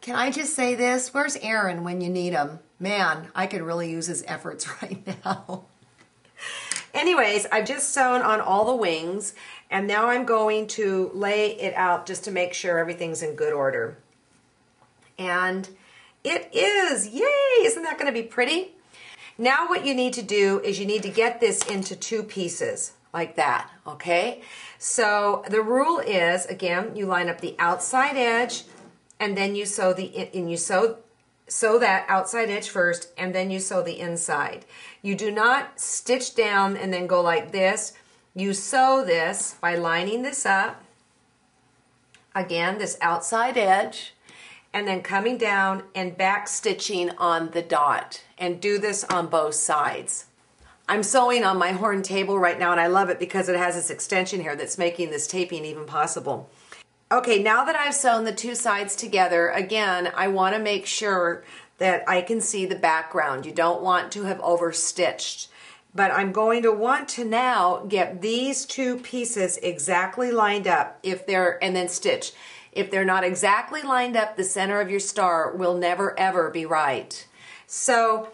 Can I just say this? Where's Aaron when you need him? Man, I could really use his efforts right now. Anyways, I've just sewn on all the wings, and now I'm going to lay it out just to make sure everything's in good order. And it is! Yay! Isn't that going to be pretty? Now what you need to do is you need to get this into two pieces, like that, okay? So the rule is, again, you line up the outside edge, and then you sew sew that outside edge first, and then you sew the inside. You do not stitch down and then go like this. You sew this by lining this up, again, this outside edge, and then coming down and back stitching on the dot, and do this on both sides. I'm sewing on my horn table right now, and I love it because it has this extension here that's making this taping even possible. Okay, now that I've sewn the two sides together, again, I want to make sure that I can see the background. You don't want to have overstitched. But I'm going to want to now get these two pieces exactly lined up, and then stitch. If they're not exactly lined up, the center of your star will never ever be right. So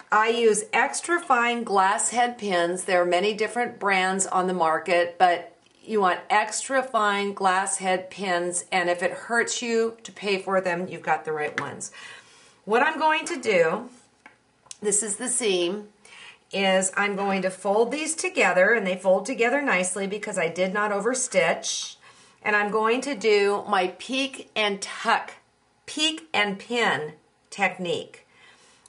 I use extra fine glass head pins. There are many different brands on the market, but you want extra fine glass head pins, and if it hurts you to pay for them, you've got the right ones. What I'm going to do, this is the seam, is I'm going to fold these together, and they fold together nicely because I did not overstitch. And I'm going to do my peek and tuck, peek and pin technique.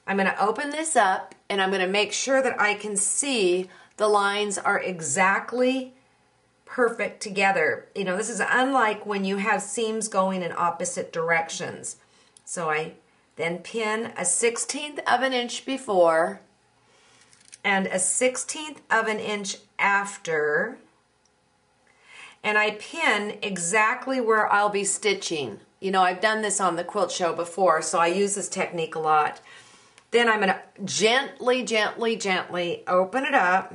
I'm going to open this up, and I'm going to make sure that I can see the lines are exactly perfect together. You know, this is unlike when you have seams going in opposite directions. So I then pin a 1/16 of an inch before and a 1/16 of an inch after, and I pin exactly where I'll be stitching. You know, I've done this on the quilt show before, so I use this technique a lot. Then I'm going to gently, gently, gently open it up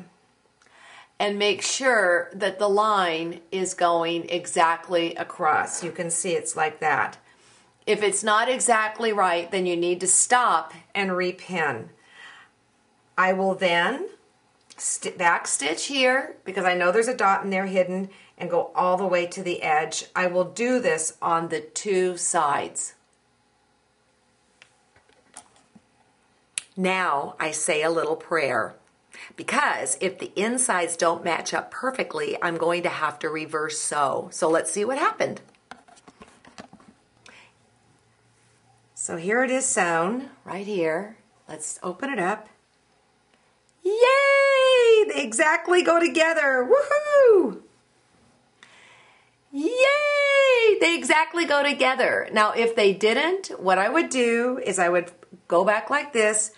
and make sure that the line is going exactly across. You can see it's like that. If it's not exactly right, then you need to stop and repin. I will then back stitch here, because I know there's a dot in there hidden, and go all the way to the edge. I will do this on the two sides. Now I say a little prayer, because if the insides don't match up perfectly, I'm going to have to reverse sew. So let's see what happened. So here it is sewn, right here. Let's open it up. Yay! They exactly go together. Woohoo! Yay! They exactly go together. Now, if they didn't, what I would do is I would go back like this,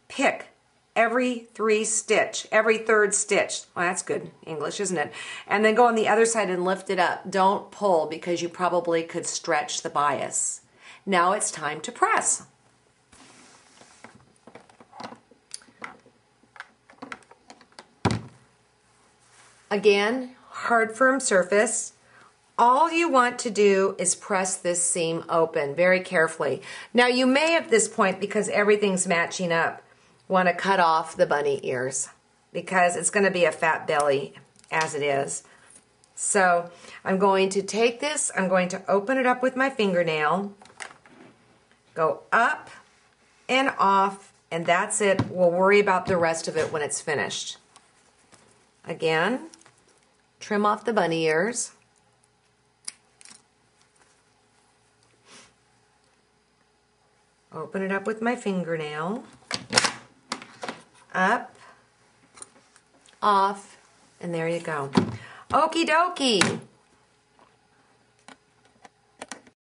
pick every third stitch. Well, that's good English, isn't it? And then go on the other side and lift it up. Don't pull, because you probably could stretch the bias. Now it's time to press. Again, hard, firm surface. All you want to do is press this seam open very carefully. Now you may at this point, because everything's matching up, want to cut off the bunny ears, because it's going to be a fat belly as it is. So I'm going to take this, I'm going to open it up with my fingernail, go up and off, and that's it. We'll worry about the rest of it when it's finished. Again, trim off the bunny ears. Open it up with my fingernail. Up, off, and there you go. Okie dokie.